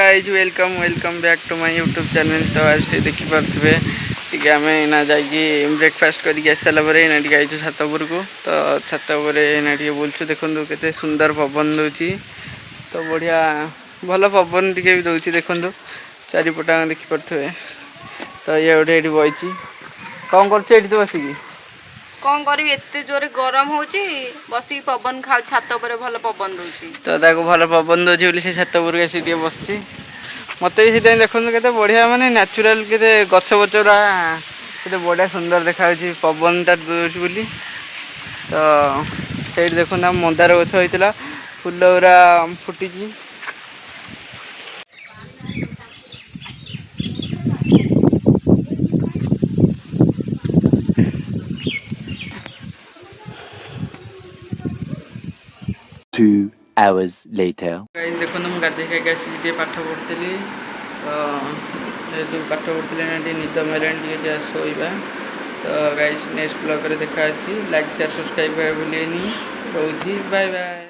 Guys welcome welcome back to my YouTube channel. तो आज देखिपे T आम ना जा ब्रेकफास्ट करके आस सारा आई छातपुर को। तो छातपुर बुलूँ देखो के सुंदर पवन दूसरी। तो बढ़िया भल पवन टी भी दूसरी देखो चारिपटा देखिपे। तो ये गोटे ये बही कौन कर बसिकी कौन करी एते जोरे गरम होची बसी पवन खा छात पर भल पवन दूची। तो ताको भल पवन दूसरी से छात पर आसी बस मत भी से देखो के बढ़िया मानने न्याचुराल के गछ बचरा के बढ़िया सुंदर देखा पवन टा दूसरी बोली। तो से देखो मंदार गछ होता फुल गुरा फुटी। Two hours later. देखो मुझे गाधे खाई आसिक पाठ पढ़ी। तो पाठ पढ़ी निद मेरे शोवा। तो गाइस नेक्स्ट ब्लॉग रे देखा लाइक शेयर सब्सक्राइब भूलेनी। रोजी बाय बाय।